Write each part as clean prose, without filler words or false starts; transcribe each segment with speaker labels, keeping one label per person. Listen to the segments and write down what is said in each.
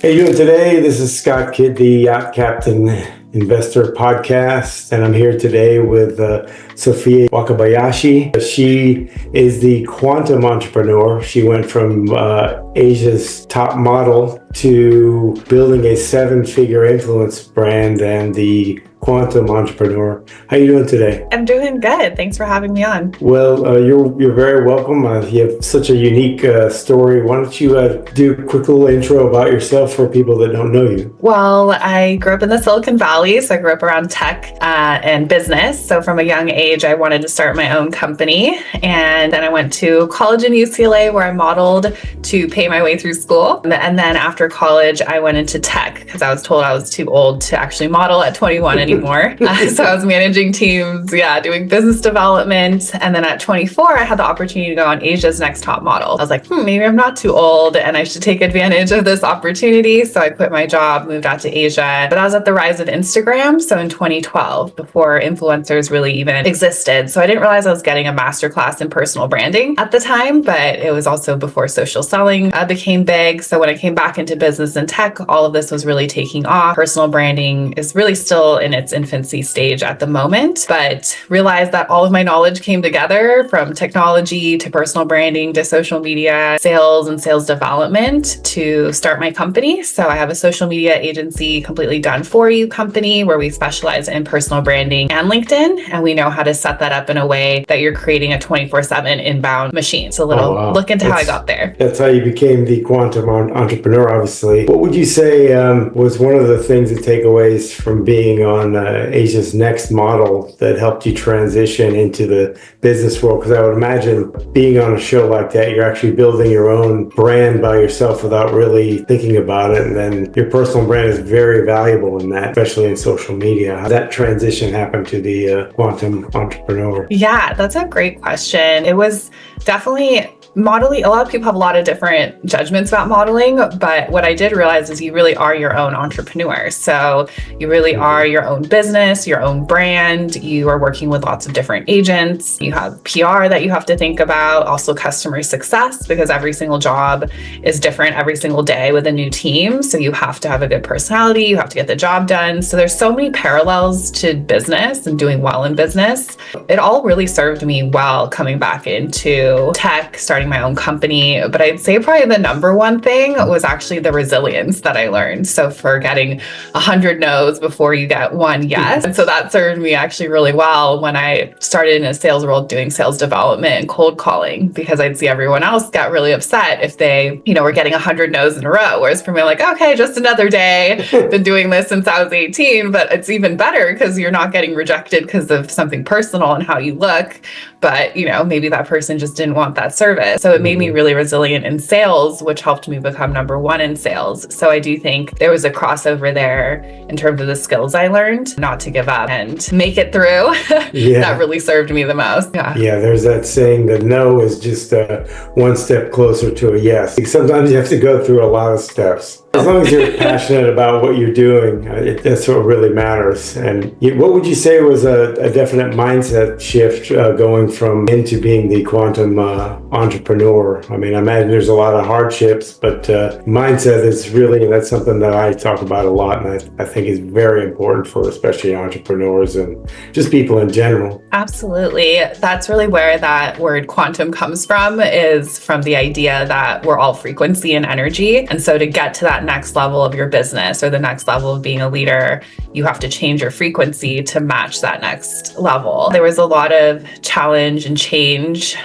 Speaker 1: How you doing today? This is Scott Kidd, the Yacht Captain Investor Podcast, and I'm here today with Sofia Wakabayashi. She is the quantum entrepreneur. She went from Asia's top model to building a seven-figure influence brand and the quantum entrepreneur. How you doing today?
Speaker 2: I'm doing good. Thanks for having me on.
Speaker 1: Well, you're very welcome. You have such a unique story. Why don't you do a quick little intro about yourself for people that don't know you?
Speaker 2: Well, I grew up in the Silicon Valley, so I grew up around tech and business. So from a young age, I wanted to start my own company. And then I went to college in UCLA where I modeled to pay my way through school. And then after college, I went into tech because I was told I was too old to actually model at 21 anymore. So I was managing teams, doing business development. And then at 24, I had the opportunity to go on Asia's Next Top Model. I was like, maybe I'm not too old and I should take advantage of this opportunity. So I quit my job, moved out to Asia. But I was at the rise of Instagram. So in 2012, before influencers really even existed. So I didn't realize I was getting a masterclass in personal branding at the time, but it was also before social selling became big. So when I came back into business and tech, all of this was really taking off. Personal branding is really still in its infancy stage at the moment, but realized that all of my knowledge came together from technology to personal branding to social media, sales and sales development to start my company. So I have a social media agency, completely done for you company, where we specialize in personal branding and LinkedIn. And we know how to set that up in a way that you're creating a 24/7 inbound machine. So a little look into how I got there.
Speaker 1: That's how you became the quantum entrepreneur, obviously. What would you say was one of the things, the takeaways from being on Asia's Next Model that helped you transition into the business world? Because I would imagine being on a show like that, you're actually building your own brand by yourself without really thinking about it. And then your personal brand is very valuable in that, especially in social media. How did that transition happen to the quantum entrepreneur?
Speaker 2: Yeah, that's a great question. It was definitely modeling. A lot of people have a lot of different judgments about modeling, but what I did realize is you really are your own entrepreneur. So you really are your own business, your own brand. You are working with lots of different agents. You have PR that you have to think about, also customer success, because every single job is different every single day with a new team. So you have to have a good personality. You have to get the job done. So there's so many parallels to business and doing well in business. It all really served me well coming back into tech, starting my own company. But I'd say probably the number one thing was actually the resilience that I learned. So for getting 100 no's before you get one yes. And so that served me actually really well when I started in a sales role doing sales development and cold calling, because I'd see everyone else get really upset if they, were getting 100 no's in a row. Whereas for me, like, okay, just another day. Been doing this since I was 18, but it's even better because you're not getting rejected because of something personal and how you look. But, maybe that person just didn't want that service. So it made me really resilient in sales, which helped me become number one in sales. So I do think there was a crossover there in terms of the skills I learned, not to give up and make it through. That really served me the most.
Speaker 1: Yeah, there's that saying that no is just one step closer to a yes. Sometimes you have to go through a lot of steps. As long as you're passionate about what you're doing, that's what really matters. And what would you say was a definite mindset shift going from into being the quantum entrepreneur? I mean, I imagine there's a lot of hardships, but mindset is really, that's something that I talk about a lot, and I think is very important for especially entrepreneurs and just people in general.
Speaker 2: Absolutely. That's really where that word quantum comes from, is from the idea that we're all frequency and energy. And so to get to that next level of your business or the next level of being a leader, you have to change your frequency to match that next level. There was a lot of challenge and change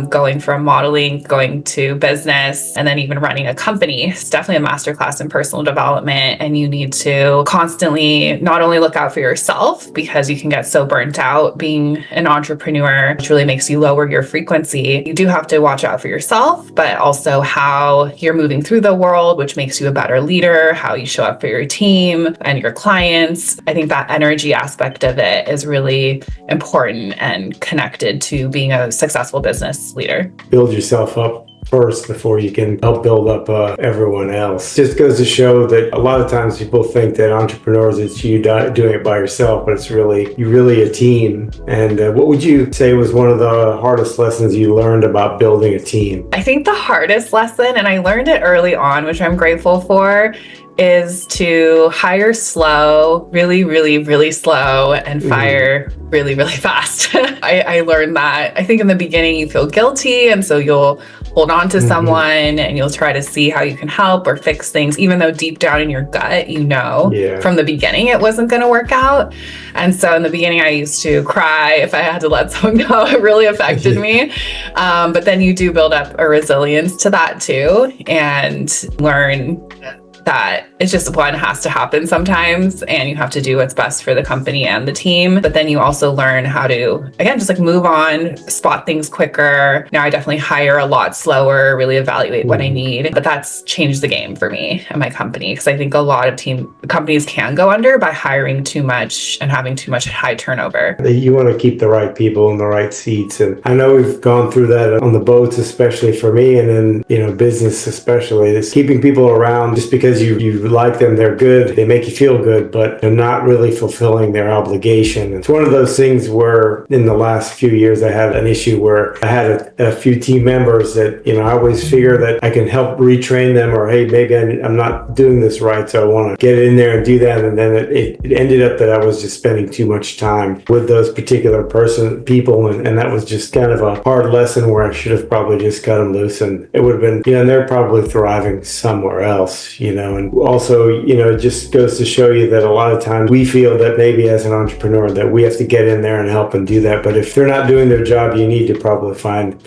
Speaker 2: going from modeling, going to business, and then even running a company. It's definitely a masterclass in personal development. And you need to constantly not only look out for yourself, because you can get so burnt out being an entrepreneur, which really makes you lower your frequency. You do have to watch out for yourself, but also how you're moving through the world, which makes you a better leader, how you show up for your team and your clients. I think that energy aspect of it is really important and connected to being a successful business leader.
Speaker 1: Build yourself up first before you can help build up everyone else. Just goes to show that a lot of times people think that entrepreneurs, it's you doing it by yourself, but it's you're really a team. And what would you say was one of the hardest lessons you learned about building a team?
Speaker 2: I think the hardest lesson, and I learned it early on, which I'm grateful for, is to hire slow, really, really, really slow, and fire really, really fast. I learned that. I think in the beginning you feel guilty, and so you'll hold on to someone and you'll try to see how you can help or fix things, even though deep down in your gut, you know, from the beginning it wasn't going to work out. And so in the beginning, I used to cry if I had to let someone go. It really affected me. But then you do build up a resilience to that too, and learn that it's just one has to happen sometimes, and you have to do what's best for the company and the team. But then you also learn how to, again, just like move on, spot things quicker. Now I definitely hire a lot slower, really evaluate what I need. But that's changed the game for me and my company, because I think a lot of companies can go under by hiring too much and having too much high turnover.
Speaker 1: You want to keep the right people in the right seats. And I know we've gone through that on the boats, especially for me, and then, you know, business especially. It's keeping people around just because you like them, they're good, they make you feel good, but they're not really fulfilling their obligation. It's one of those things where in the last few years I had an issue where I had a few team members that, you know, I always figure that I can help retrain them, or hey, maybe I'm not doing this right, so I want to get in there and do that. And then it ended up that I was just spending too much time with those particular people, and that was just kind of a hard lesson where I should have probably just cut them loose, and it would have been, you know, and they're probably thriving somewhere else, you know. And also, you know, it just goes to show you that a lot of times we feel that maybe as an entrepreneur that we have to get in there and help and do that. But if they're not doing their job, you need to probably find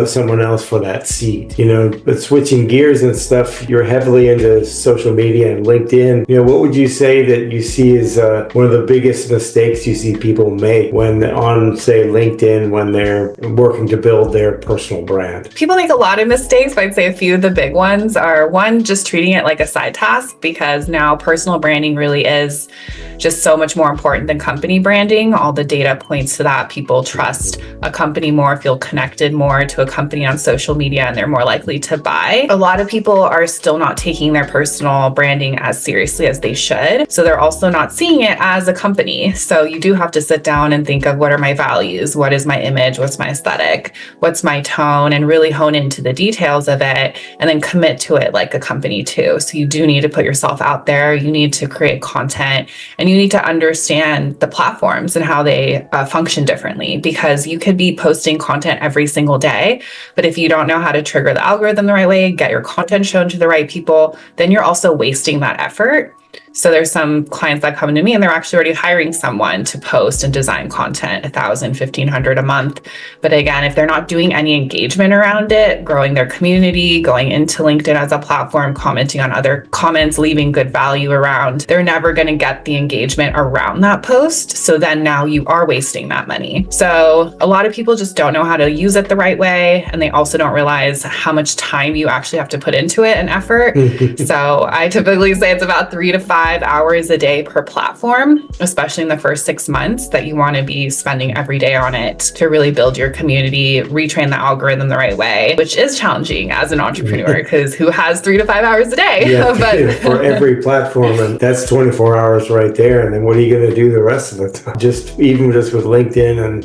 Speaker 1: someone else for that seat, you know. But switching gears and stuff, you're heavily into social media and LinkedIn. You know, what would you say that you see as one of the biggest mistakes you see people make when on, say, LinkedIn, when they're working to build their personal brand?
Speaker 2: People make a lot of mistakes, but I'd say a few of the big ones are, one, just treating it like a side task, because now personal branding really is just so much more important than company branding. All the data points to that. People trust a company more, feel connected more to a company on social media, and they're more likely to buy. A lot of people are still not taking their personal branding as seriously as they should. So they're also not seeing it as a company. So you do have to sit down and think of, what are my values? What is my image? What's my aesthetic? What's my tone? And really hone into the details of it, and then commit to it like a company too. So you do need to put yourself out there. You need to create content, and you need to understand the platforms and how they function differently, because you could be posting content every single day, but if you don't know how to trigger the algorithm the right way, get your content shown to the right people, then you're also wasting that effort. So there's some clients that come to me and they're actually already hiring someone to post and design content, $1,000, $1,500 a month. But again, if they're not doing any engagement around it, growing their community, going into LinkedIn as a platform, commenting on other comments, leaving good value around, they're never going to get the engagement around that post. So then now you are wasting that money. So a lot of people just don't know how to use it the right way. And they also don't realize how much time you actually have to put into it and effort. So I typically say it's about 3 to 5 hours a day per platform, especially in the first 6 months, that you want to be spending every day on it to really build your community, retrain the algorithm the right way, which is challenging as an entrepreneur, because who has 3 to 5 hours a day?
Speaker 1: Yeah, but for every platform, and that's 24 hours right there. And then what are you going to do the rest of the time? Just with LinkedIn and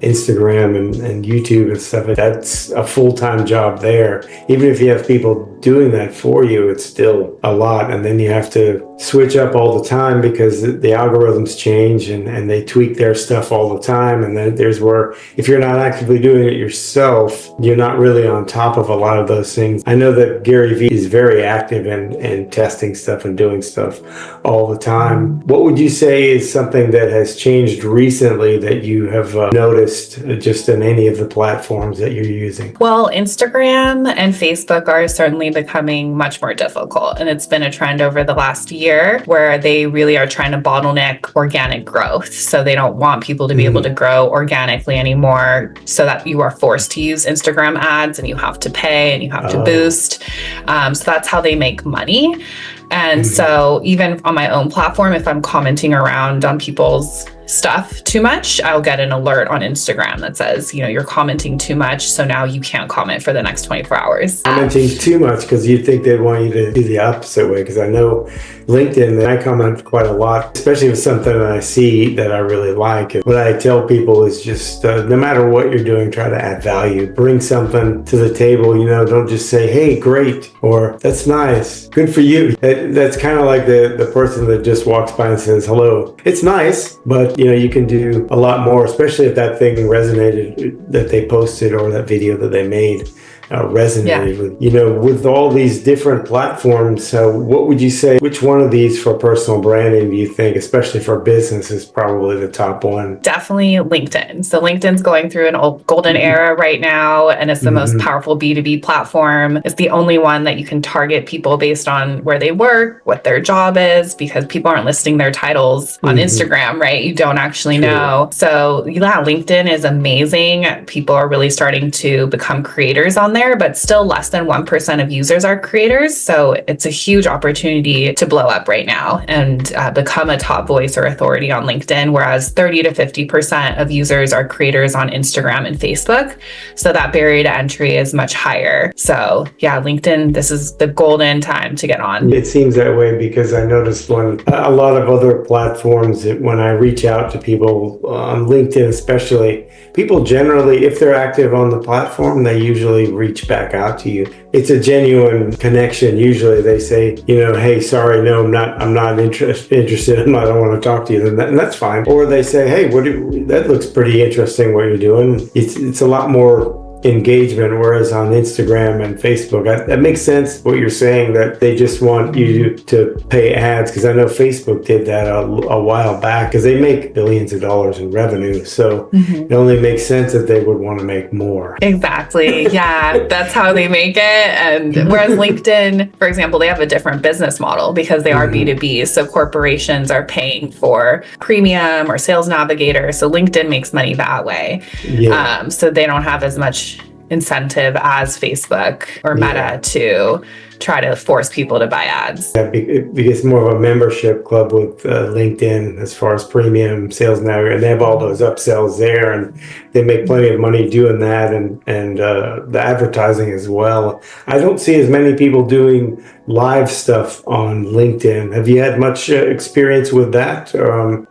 Speaker 1: Instagram and YouTube and stuff, that's a full-time job there. Even if you have people doing that for you, it's still a lot. And then you have to switch up all the time, because the algorithms change and they tweak their stuff all the time. And then there's where, if you're not actively doing it yourself, you're not really on top of a lot of those things. I know that Gary Vee is very active in testing stuff and doing stuff all the time. What would you say is something that has changed recently that you have noticed just in any of the platforms that you're using?
Speaker 2: Well, Instagram and Facebook are certainly becoming much more difficult. And it's been a trend over the last year where they really are trying to bottleneck organic growth. So they don't want people to be able to grow organically anymore, so that you are forced to use Instagram ads and you have to pay and you have to boost. So that's how they make money. And so even on my own platform, if I'm commenting around on people's stuff too much, I'll get an alert on Instagram that says, you're commenting too much. So now you can't comment for the next 24 hours.
Speaker 1: Commenting too much because you think they'd want you to do the opposite way. Because I know LinkedIn, I comment quite a lot, especially if it's something that I see that I really like. And what I tell people is just no matter what you're doing, try to add value. Bring something to the table. Don't just say, hey, great, or that's nice, good for you. That's kind of like the person that just walks by and says hello. It's nice, but you can do a lot more, especially if that thing resonated that they posted or that video that they made. Resonated with all these different platforms. So what would you say, which one of these for personal branding do you think, especially for business, is probably the top one?
Speaker 2: Definitely LinkedIn. So LinkedIn's going through an old golden era right now, and it's the most powerful B2B platform. It's the only one that you can target people based on where they work, what their job is, because people aren't listing their titles on Instagram, right? You don't actually know. So yeah, LinkedIn is amazing. People are really starting to become creators on there, but still less than 1% of users are creators. So it's a huge opportunity to blow up right now and become a top voice or authority on LinkedIn, whereas 30 to 50% of users are creators on Instagram and Facebook. So that barrier to entry is much higher. So yeah, LinkedIn, this is the golden time to get on.
Speaker 1: It seems that way because I noticed when a lot of other platforms, when I reach out to people on LinkedIn especially, people generally, if they're active on the platform, they usually reach back out to you. It's a genuine connection. Usually they say, hey, sorry, no, I'm not interested. I don't want to talk to you. And that's fine. Or they say, hey, that looks pretty interesting what you're doing. It's a lot more engagement, whereas on Instagram and Facebook, that makes sense what you're saying, that they just want you to pay ads, because I know Facebook did that a while back because they make billions of dollars in revenue, so it only makes sense that they would want to make more.
Speaker 2: Exactly. Yeah, that's how they make it. And whereas LinkedIn, for example, they have a different business model because they are B2B, so corporations are paying for premium or sales navigator, so LinkedIn makes money that way. So they don't have as much incentive as Facebook or Meta to try to force people to buy ads.
Speaker 1: Because more of a membership club with LinkedIn as far as premium sales now, and they have all those upsells there, and they make plenty of money doing that, and the advertising as well. I don't see as many people doing live stuff on LinkedIn. Have you had much experience with that?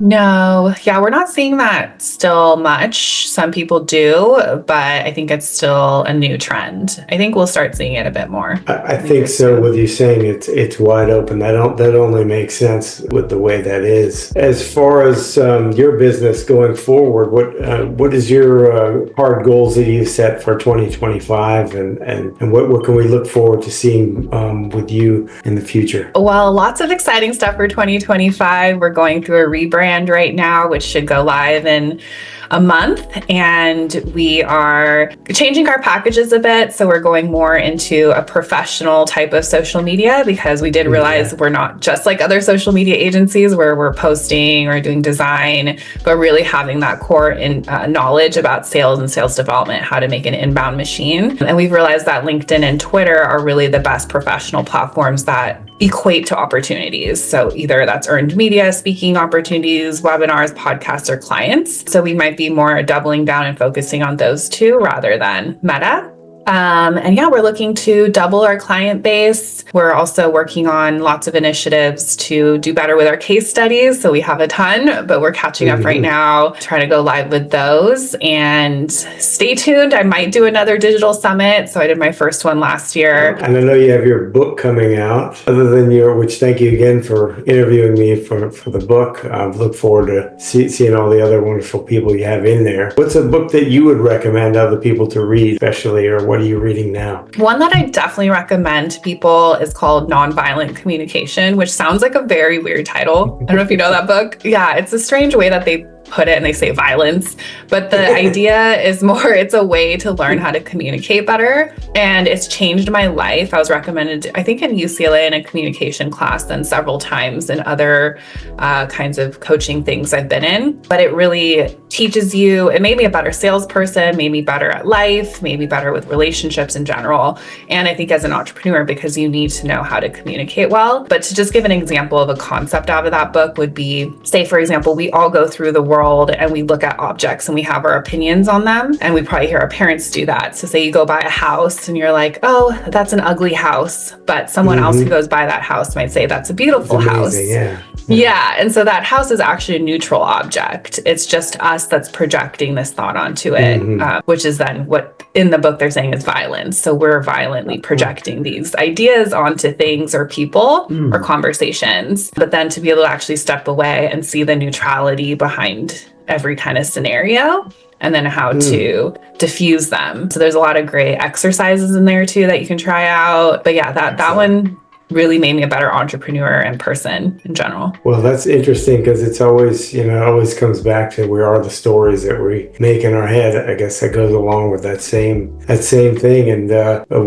Speaker 2: No, we're not seeing that still much. Some people do, but I think it's still a new trend. I think we'll start seeing it a bit more.
Speaker 1: I think so. With you saying it's wide open, that only makes sense with the way that is. As far as your business going forward, what is your hard goals that you set for 2025, and what can we look forward to seeing with you in the future?
Speaker 2: Well, lots of exciting stuff for 2025. We're going through a rebrand right now, which should go live in a month, and we are changing our packages a bit. So we're going more into a professional type of social media, because we did realize we're not just like other social media agencies where we're posting or doing design, but really having that core knowledge about sales and sales development, how to make an inbound machine. And we've realized that LinkedIn and Twitter are really the best professional platforms that equate to opportunities. So either that's earned media, speaking opportunities, webinars, podcasts, or clients. So we might be more doubling down and focusing on those two rather than Meta. We're looking to double our client base. We're also working on lots of initiatives to do better with our case studies. So we have a ton, but we're catching up right now, trying to go live with those. And stay tuned. I might do another digital summit. So I did my first one last year.
Speaker 1: And I know you have your book coming out. Other than which thank you again for interviewing me for the book. I look forward to seeing all the other wonderful people you have in there. What's a book that you would recommend other people to read, especially, or what are you reading now?
Speaker 2: One that I definitely recommend to people is called Nonviolent Communication, which sounds like a very weird title. I don't know if you know that book. Yeah, it's a strange way that they put it, and they say violence, but the idea is more, it's a way to learn how to communicate better. And it's changed my life. I was recommended, I think in UCLA in a communication class, and several times in other kinds of coaching things I've been in. But it really teaches you, it made me a better salesperson, made me better at life, made me better with relationships in general. And I think as an entrepreneur, because you need to know how to communicate well. But to just give an example of a concept out of that book would be, say, for example, we all go through the world and we look at objects and we have our opinions on them. And we probably hear our parents do that. So say you go buy a house and you're like, oh, that's an ugly house. But someone else who goes by that house might say that's a beautiful house. Yeah. And so that house is actually a neutral object. It's just us that's projecting this thought onto it, which is then what in the book they're saying is violence. So we're violently projecting these ideas onto things or people or conversations. But then to be able to actually step away and see the neutrality behind every kind of scenario and then how to diffuse them. So there's a lot of great exercises in there too that you can try out. But yeah, that one really made me a better entrepreneur and person in general.
Speaker 1: Well, that's interesting because it's always, it always comes back to we are the stories that we make in our head. I guess that goes along with that same thing. And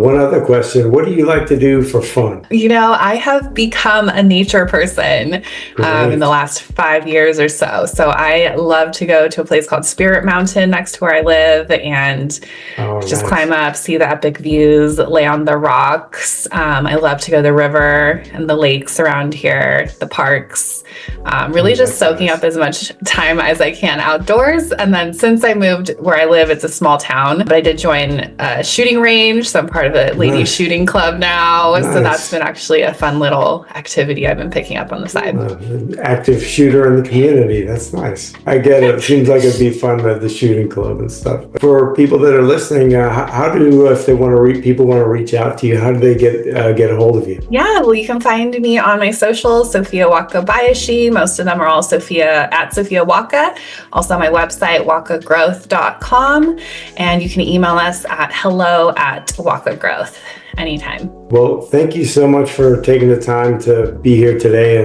Speaker 1: one other question, what do you like to do for fun?
Speaker 2: I have become a nature person in the last 5 years or so. So I love to go to a place called Spirit Mountain next to where I live and just climb up, see the epic views, lay on the rocks. I love to go to the river and the lakes around here, the parks, really just soaking up as much time as I can outdoors. And then since I moved where I live, it's a small town, but I did join a shooting range. So I'm part of a ladies shooting club now. So that's been actually a fun little activity I've been picking up on the side.
Speaker 1: Active shooter in the community. That's nice. I get it. It seems like it'd be fun at the shooting club and stuff. For people that are listening, how do, if they want to people want to reach out to you, how do they get a hold of you?
Speaker 2: Yeah, well, you can find me on my socials, Sofia Wakabayashi. Most of them are all Sofia Waka. Also on my website, wakagrowth.com. And you can email us at hello@wakagrowth anytime.
Speaker 1: Well, thank you so much for taking the time to be here today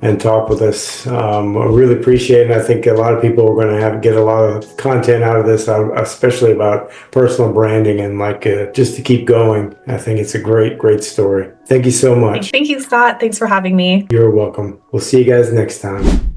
Speaker 1: and talk with us. I really appreciate it. I think a lot of people are going to get a lot of content out of this, especially about personal branding and just to keep going. I think it's a great story. Thank you so much.
Speaker 2: Thank you, Scott. Thanks for having me.
Speaker 1: You're welcome. We'll see you guys next time.